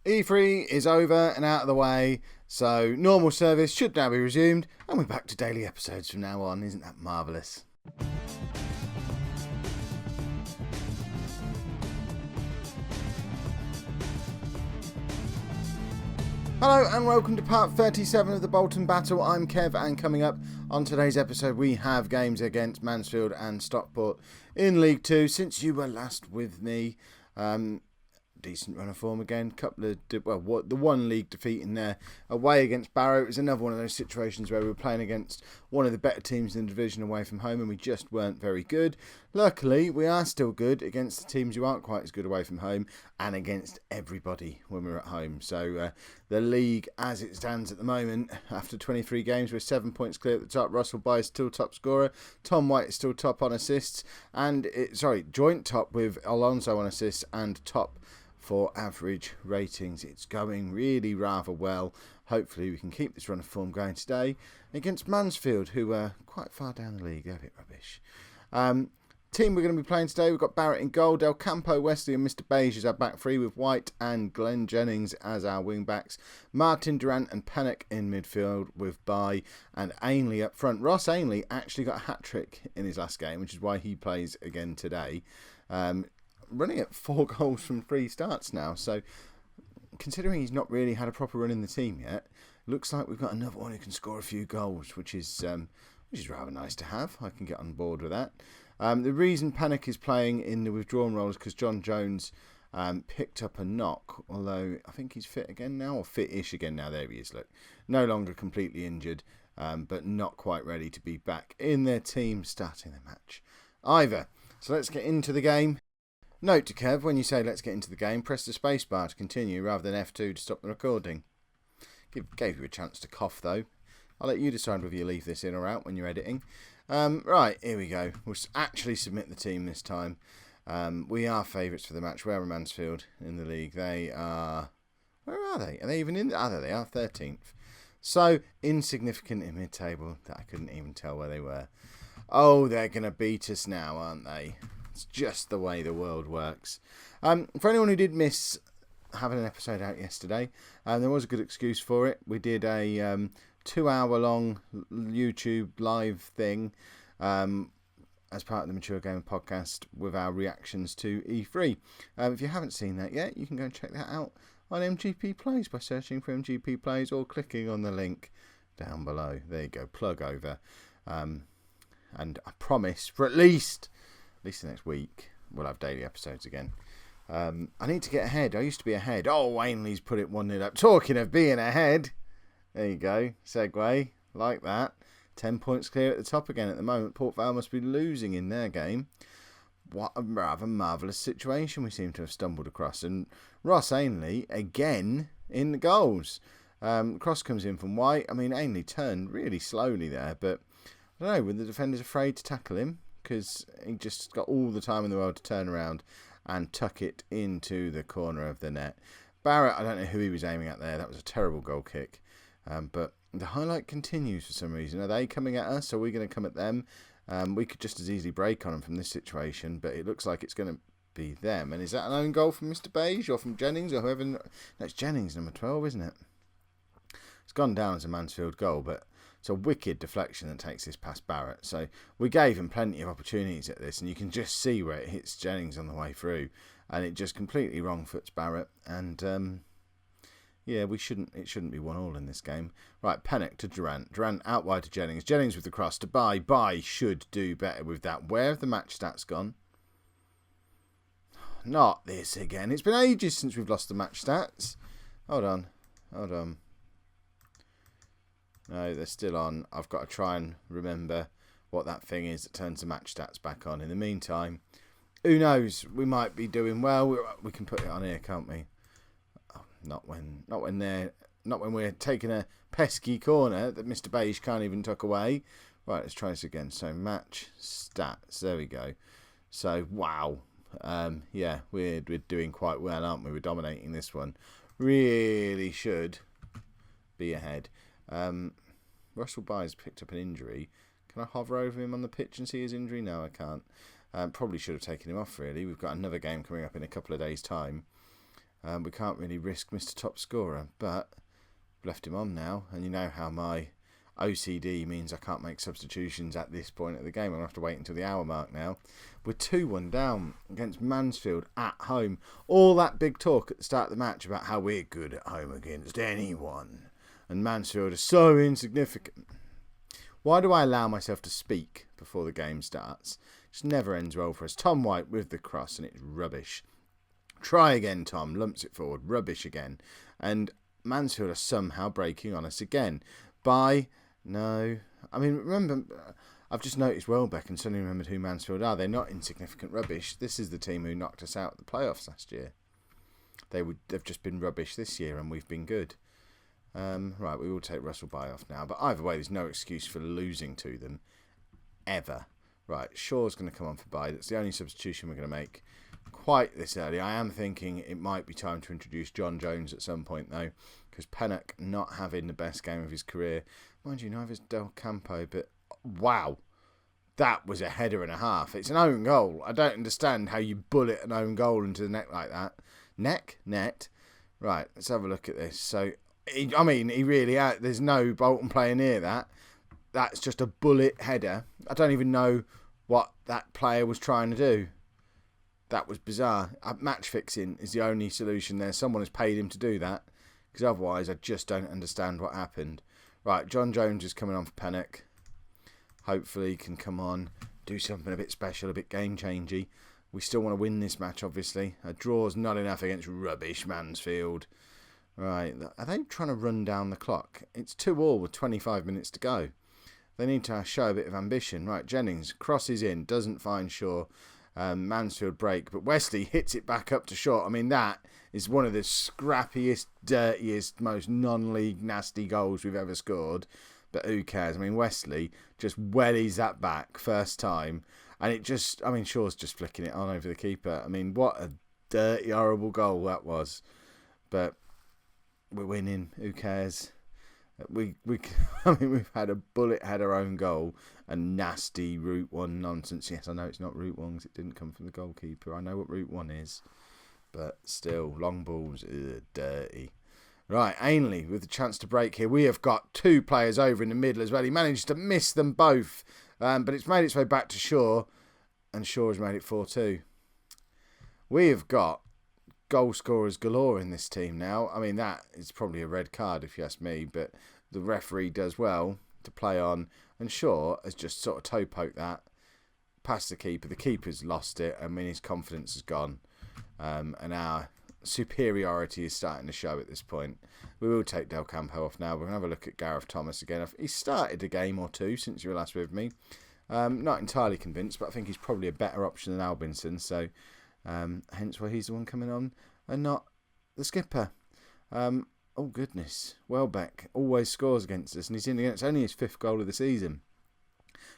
E3 is over and out of the way, so normal service should now be resumed, and we're back to daily episodes from now on. Isn't that marvellous? Hello and welcome to part 37 of the Bolton battle. I'm Kev, and coming up on today's episode we have games against Mansfield and Stockport in League 2. Since you were last with me, decent run of form again. The one league defeat in there away against Barrow. It was another one of those situations where we were playing against one of the better teams in the division away from home and we just weren't very good. Luckily, we are still good against the teams who aren't quite as good away from home and against everybody when we're at home. So the league as it stands at the moment, after 23 games, we're 7 points clear at the top. Russell Bye is still top scorer. Tom White is still top on assists and joint top with Alonso on assists and top for average ratings. It's going really rather well. Hopefully we can keep this run of form going today against Mansfield, who are quite far down the league. They're a bit rubbish. Team we're going to be playing today, we've got Barrett in goal, Del Campo, Wesley and Mr. Beige as our back three, with White and Glenn Jennings as our wing backs. Martin, Durant and Pennock in midfield with Bye and Ainley up front. Ross Ainley actually got a hat-trick in his last game, which is why he plays again today. Running at 4 goals from 3 starts now, so considering he's not really had a proper run in the team yet, looks like we've got another one who can score a few goals, which is rather nice to have. I can get on board with that. The reason Pennock is playing in the withdrawn role is because John Jones picked up a knock, although I think he's fit again now, or fit-ish again now. There he is, look. No longer completely injured, but not quite ready to be back in their team starting the match either. So let's get into the game. Note to Kev, when you say let's get into the game, press the space bar to continue rather than F2 to stop the recording. Gave you a chance to cough though. I'll let you decide whether you leave this in or out when you're editing. Right, here we go. We'll actually submit the team this time. We are favourites for the match. Where are Mansfield in the league? They are... Where are they? Are they even in... Ah, there they are, 13th. So, insignificant in mid-table that I couldn't even tell where they were. Oh, they're going to beat us now, aren't they? It's just the way the world works. For anyone who did miss having an episode out yesterday, there was a good excuse for it. We did a 2-hour-long YouTube live thing as part of the Mature Gamer podcast with our reactions to E3. If you haven't seen that yet, you can go and check that out on MGP Plays by searching for MGP Plays or clicking on the link down below. There you go, plug over. And I promise, for at least the next week, we'll have daily episodes again. I need to get ahead. I used to be ahead. Oh, Ainley's put it 1-0 up. Talking of being ahead. There you go. Segue. Like that. 10 points clear at the top again at the moment. Port Vale must be losing in their game. What a rather marvellous situation we seem to have stumbled across. And Ross Ainley, again, in the goals. Cross comes in from White. I mean, Ainley turned really slowly there. But, I don't know, were the defenders afraid to tackle him? Because he just got all the time in the world to turn around and tuck it into the corner of the net. Barrett, I don't know who he was aiming at there. That was a terrible goal kick. But the highlight continues for some reason. Are they coming at us? Are we going to come at them? We could just as easily break on them from this situation, but it looks like it's going to be them. And is that an own goal from Mr. Beige or from Jennings or whoever? No, it's Jennings, number 12, isn't it? It's gone down as a Mansfield goal, but it's a wicked deflection that takes this past Barrett. So we gave him plenty of opportunities at this, and you can just see where it hits Jennings on the way through, and it just completely wrong foots Barrett. And yeah, it shouldn't be 1-1 in this game. Right, Pennock to Durant. Durant out wide to Jennings. Jennings with the cross to Bye. Bye should do better with that. Where have the match stats gone? Not this again. It's been ages since we've lost the match stats. Hold on. No, they're still on. I've got to try and remember what that thing is that turns the match stats back on. In the meantime, who knows? We might be doing well. We can put it on here, can't we? Oh, not when we're taking a pesky corner that Mr. Beige can't even tuck away. Right, let's try this again. So match stats. There we go. So wow. Yeah, we're doing quite well, aren't we? We're dominating this one. Really should be ahead. Russell Bye's picked up an injury. Can I hover over him on the pitch and see his injury? No, I can't. Probably should have taken him off, really. We've got another game coming up in a couple of days' time. We can't really risk Mr. Top Scorer, but left him on now, and you know how my OCD means I can't make substitutions at this point of the game. I'm going to have to wait until the hour mark now. We're 2-1 down against Mansfield at home. All that big talk at the start of the match about how we're good at home against anyone, and Mansfield are so insignificant. Why do I allow myself to speak before the game starts? It just never ends well for us. Tom White with the cross, and it's rubbish. Try again, Tom. Lumps it forward. Rubbish again. And Mansfield are somehow breaking on us again. No. I mean, remember, I've just noticed Welbeck and suddenly remembered who Mansfield are. They're not insignificant rubbish. This is the team who knocked us out at the playoffs last year. They've just been rubbish this year, and we've been good. Right, we will take Russell Bye off now. But either way, there's no excuse for losing to them. Ever. Right, Shaw's going to come on for Bye. That's the only substitution we're going to make quite this early. I am thinking it might be time to introduce John Jones at some point, though, because Pennock not having the best game of his career. Mind you, neither is Del Campo, but wow. That was a header and a half. It's an own goal. I don't understand how you bullet an own goal into the net like that. Net. Right, let's have a look at this. So, he really... There's no Bolton player near that. That's just a bullet header. I don't even know what that player was trying to do. That was bizarre. Match fixing is the only solution there. Someone has paid him to do that. Because otherwise, I just don't understand what happened. Right, John Jones is coming on for Pennock. Hopefully he can come on, do something a bit special, a bit game-changey. We still want to win this match, obviously. A draw's not enough against rubbish Mansfield. Right, are they trying to run down the clock? It's 2-2 with 25 minutes to go. They need to show a bit of ambition. Right, Jennings crosses in, doesn't find Shaw. Mansfield break, but Wesley hits it back up to short. I mean, that is one of the scrappiest, dirtiest, most non-league nasty goals we've ever scored. But who cares? I mean, Wesley just wellies that back first time, and it just, Shaw's just flicking it on over the keeper. I mean, what a dirty, horrible goal that was. But we're winning. Who cares? We've had a bullet header own goal and nasty Route 1 nonsense. Yes, I know it's not Route 1 because it didn't come from the goalkeeper. I know what Route 1 is, but still, long balls, dirty. Right, Ainley with the chance to break here. We have got two players over in the middle as well. He managed to miss them both, but it's made its way back to Shaw, and Shaw has made it 4-2. We have got goal scorers galore in this team now. I mean, that is probably a red card if you ask me, but the referee does well to play on, and Shaw has just sort of toe poked that past the keeper. The keeper's lost it. I mean, his confidence is gone, and our superiority is starting to show at this point. We will take Del Campo off now. We're going to have a look at Gareth Thomas again. He started a game or two since you were last with me. Not entirely convinced, but I think he's probably a better option than Albinson, so hence why he's the one coming on and not the skipper. Oh goodness, Welbeck always scores against us, and he's in against only his 5th goal of the season.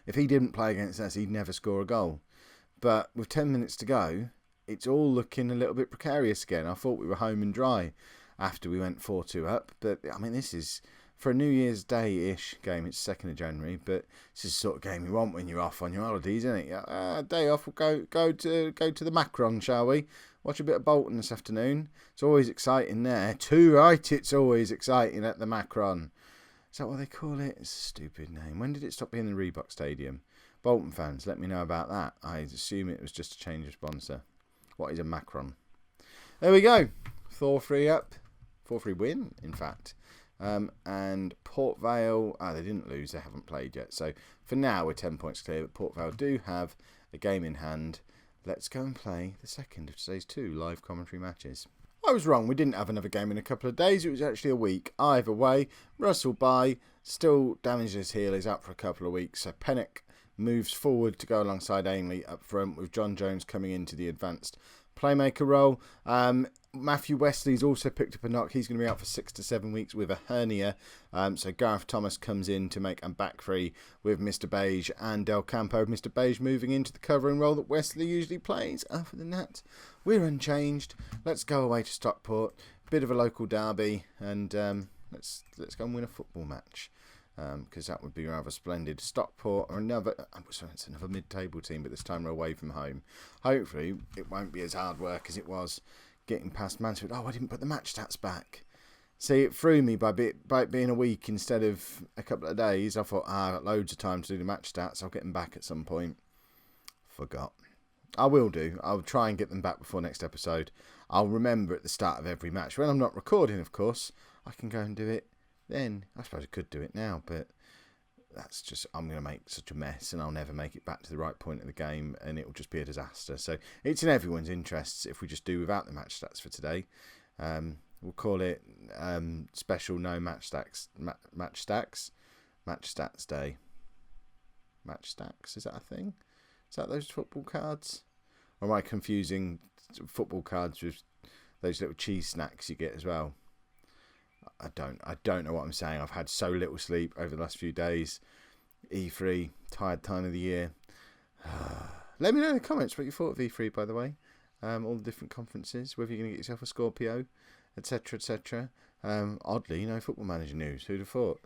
If he didn't play against us, he'd never score a goal. But with 10 minutes to go, it's all looking a little bit precarious again. I thought we were home and dry after we went 4-2 up, but I mean, this is for a New Year's Day-ish game. It's 2nd of January, but this is the sort of game you want when you're off on your holidays, isn't it? Day off, we'll go to the Macron, shall we? Watch a bit of Bolton this afternoon. It's always exciting there. Too right, it's always exciting at the Macron. Is that what they call it? It's a stupid name. When did it stop being the Reebok Stadium? Bolton fans, let me know about that. I assume it was just a change of sponsor. What is a Macron? There we go. 4-3 up. 4-3 win, in fact. And Port Vale, they didn't lose. They haven't played yet. So for now, we're 10 points clear. But Port Vale do have a game in hand. Let's go and play the second of today's 2 live commentary matches. I was wrong. We didn't have another game in a couple of days. It was actually a week. Either way, Russell Bye still damaged his heel. He's out for a couple of weeks. So Pennock moves forward to go alongside Ainley up front, with John Jones coming into the advanced playmaker role. Matthew Wesley's also picked up a knock. He's going to be out for 6 to 7 weeks with a hernia. So Gareth Thomas comes in to make and back free with Mr. Beige and Del Campo. Mr. Beige moving into the covering role that Wesley usually plays. Other than that, we're unchanged. Let's go away to Stockport. Bit of a local derby, and let's go and win a football match. Because that would be rather splendid. Stockport are it's another mid-table team, but this time we're away from home. Hopefully it won't be as hard work as it was getting past Mansfield. Oh, I didn't put the match stats back. See, it threw me by it being a week instead of a couple of days. I thought, I've got loads of time to do the match stats. I'll get them back at some point. Forgot. I will do. I'll try and get them back before next episode. I'll remember at the start of every match. When I'm not recording, of course, I can go and do it then. I suppose I could do it now, but that's just, I'm going to make such a mess and I'll never make it back to the right point of the game and it will just be a disaster. So it's in everyone's interests if we just do without the match stats for today. We'll call it special no match stats day. Match stacks, is that a thing? Is that those football cards? Or am I confusing football cards with those little cheese snacks you get as well? I don't know what I'm saying. I've had so little sleep over the last few days. E3, tired time of the year. Let me know in the comments what you thought of E3, by the way. All the different conferences, whether you're going to get yourself a Scorpio, etc, etc. Oddly, no Football Manager news. Who'd have thought?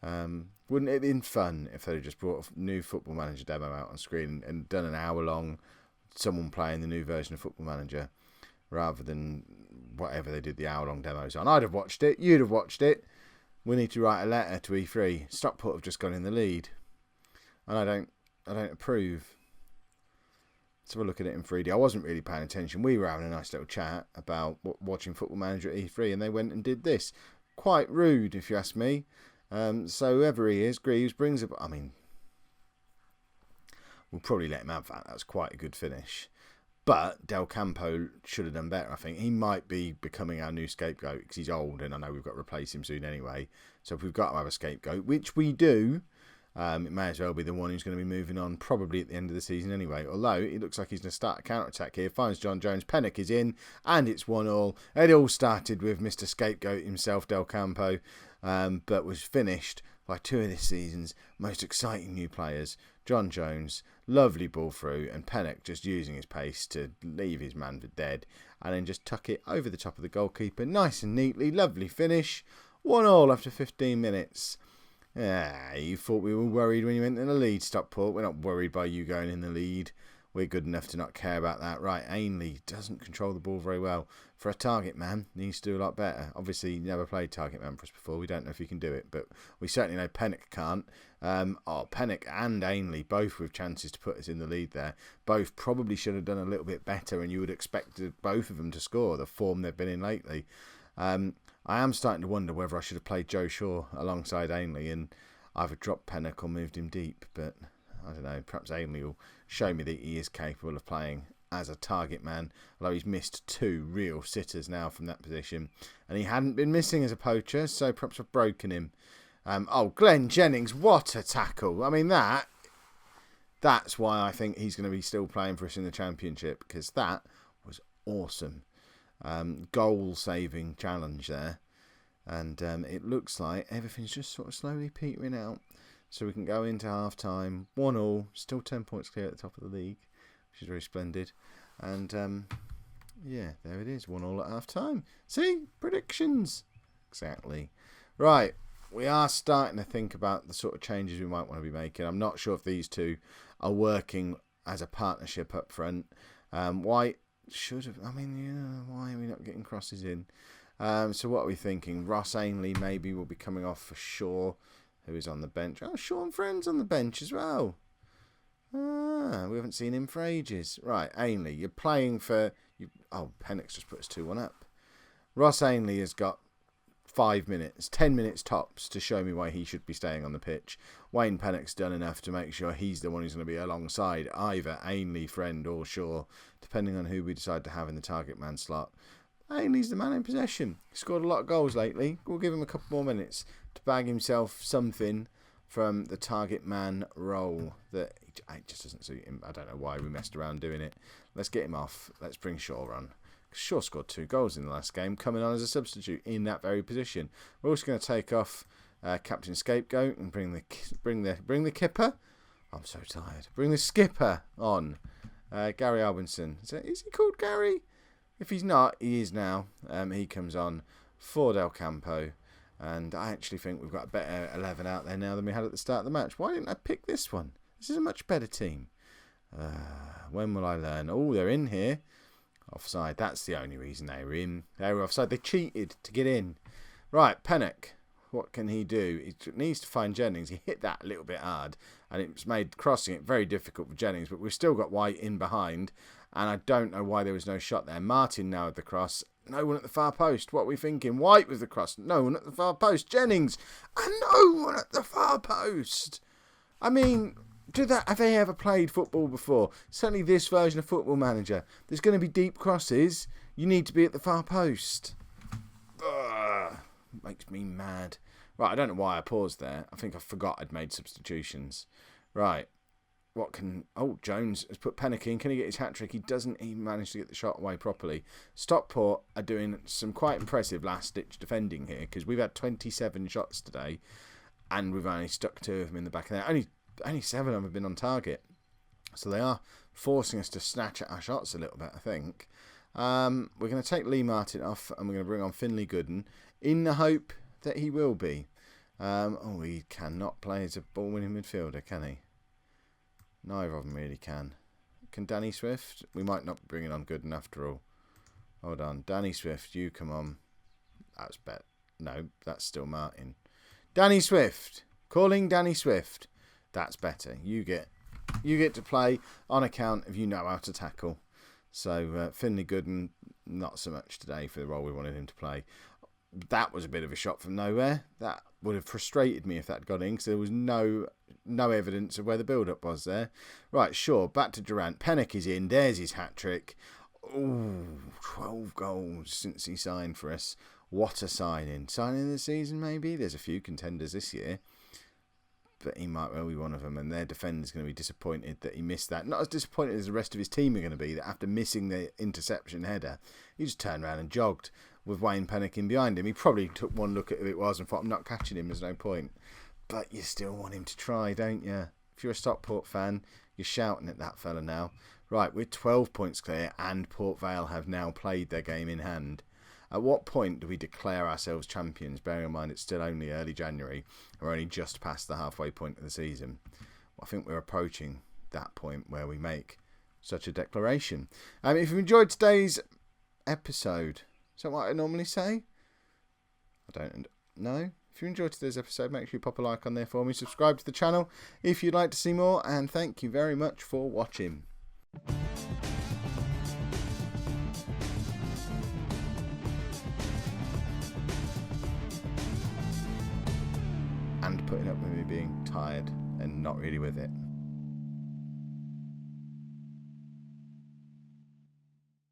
Wouldn't it have been fun if they just brought a new Football Manager demo out on screen and done an hour long someone playing the new version of Football Manager rather than whatever they did the hour long demos on? I'd have watched it. You'd have watched it. We need to write a letter to E3. Stockport have just gone in the lead, and I don't approve. So we'll look at it in 3D. I wasn't really paying attention. We were having a nice little chat about watching Football Manager at E3, and they went and did this. Quite rude, if you ask me. So whoever he is, Greaves brings up. I mean, we'll probably let him have that. That was quite a good finish. But Del Campo should have done better, I think. He might be becoming our new scapegoat because he's old, and I know we've got to replace him soon anyway. So if we've got to have a scapegoat, which we do, it may as well be the one who's going to be moving on probably at the end of the season anyway. Although it looks like he's going to start a counter-attack here. Finds John Jones. Pennock is in, and it's 1-1. It all started with Mr. Scapegoat himself, Del Campo, but was finished by two of this season's most exciting new players. John Jones, lovely ball through, and Pennock just using his pace to leave his man for dead and then just tuck it over the top of the goalkeeper nice and neatly. Lovely finish. 1-1 after 15 minutes. Yeah, you thought we were worried when you went in the lead, Stockport. We're not worried by you going in the lead. We're good enough to not care about that. Right, Ainley doesn't control the ball very well. For a target man, needs to do a lot better. Obviously, he never played target man for us before. We don't know if he can do it, but we certainly know Pennock can't. Pennock and Ainley, both with chances to put us in the lead there. Both probably should have done a little bit better, and you would expect both of them to score, the form they've been in lately. I am starting to wonder whether I should have played Joe Shaw alongside Ainley and either dropped Pennock or moved him deep, but I don't know, perhaps Ainley will show me that he is capable of playing as a target man, although he's missed two real sitters now from that position, and he hadn't been missing as a poacher, so perhaps I've broken him. Glenn Jennings, what a tackle. I mean, that's why I think he's going to be still playing for us in the Championship, because that was awesome. Goal-saving challenge there, and it looks like everything's just sort of slowly petering out. So we can go into half-time, 1-1, still 10 points clear at the top of the league, which is very splendid. And, yeah, there it is, 1-1 at half-time. See? Predictions. Exactly. Right, we are starting to think about the sort of changes we might want to be making. I'm not sure if these two are working as a partnership up front. White should have, why are we not getting crosses in? So what are we thinking? Ross Ainley maybe will be coming off for Shaw, who is on the bench. Oh, Sean Friend's on the bench as well. We haven't seen him for ages. Right, Ainley, you're playing for... Pennock's just put us 2-1 up. Ross Ainley has got 5 minutes, 10 minutes tops to show me why he should be staying on the pitch. Wayne Pennock's done enough to make sure he's the one who's going to be alongside either Ainley, Friend or Shaw, depending on who we decide to have in the target man slot. Ainley's the man in possession. He scored a lot of goals lately. We'll give him a couple more minutes to bag himself something from the target man role that it just doesn't suit him. I don't know why we messed around doing it. Let's get him off. Let's bring Shaw on. Shaw scored 2 goals in the last game, coming on as a substitute in that very position. We're also going to take off Captain Scapegoat and bring the kipper. I'm so tired. Bring the skipper on. Gary Albinson. Is he called Gary? If he's not, he is now. He comes on for Del Campo. And I actually think we've got a better 11 out there now than we had at the start of the match. Why didn't I pick this one? This is a much better team. When will I learn? Oh, they're in here. Offside. That's the only reason they were in. They were offside. They cheated to get in. Right, Pennock. What can he do? He needs to find Jennings. He hit that a little bit hard, and it's made crossing it very difficult for Jennings. But we've still got White in behind, and I don't know why there was no shot there. Martin now with the cross. No one at the far post. What are we thinking? White with the cross. No one at the far post. Jennings. And no one at the far post. I mean, have they ever played football before? Certainly this version of Football Manager. There's going to be deep crosses. You need to be at the far post. Ugh, makes me mad. Right, I don't know why I paused there. I think I forgot I'd made substitutions. Right. Jones has put Pennock in. Can he get his hat-trick? He doesn't even manage to get the shot away properly. Stockport are doing some quite impressive last-ditch defending here, because we've had 27 shots today, and we've only stuck 2 of them in the back of there. Only 7 of them have been on target. So they are forcing us to snatch at our shots a little bit, I think. We're going to take Lee Martin off, and we're going to bring on Finlay Gooden, in the hope that he will be. He cannot play as a ball-winning midfielder, can he? Neither of them really can. Can Danny Swift? We might not be bringing on Gooden after all. Hold on. Danny Swift, you come on. That's better. No, that's still Martin. Danny Swift. Calling Danny Swift. That's better. You get to play on account of you know how to tackle. So Finlay Gooden, not so much today for the role we wanted him to play. That was a bit of a shot from nowhere. That would have frustrated me if that got in, because there was no evidence of where the build-up was there. Right, sure, back to Durant. Pennock is in. There's his hat-trick. Ooh, 12 goals since he signed for us. What a signing. Signing of the season, maybe? There's a few contenders this year, but he might well be one of them, and their defender's going to be disappointed that he missed that. Not as disappointed as the rest of his team are going to be, that after missing the interception header, he just turned around and jogged with Wayne Pennock in behind him. He probably took one look at who it was and thought, I'm not catching him, there's no point. But you still want him to try, don't you? If you're a Stockport fan, you're shouting at that fella now. Right, we're 12 points clear, and Port Vale have now played their game in hand. At what point do we declare ourselves champions, bearing in mind it's still only early January, we're only just past the halfway point of the season? Well, I think we're approaching that point where we make such a declaration. If you enjoyed today's episode, is that what I normally say? I don't know. If you enjoyed today's episode, make sure you pop a like on there for me. Subscribe to the channel if you'd like to see more. And thank you very much for watching. And putting up with me being tired and not really with it.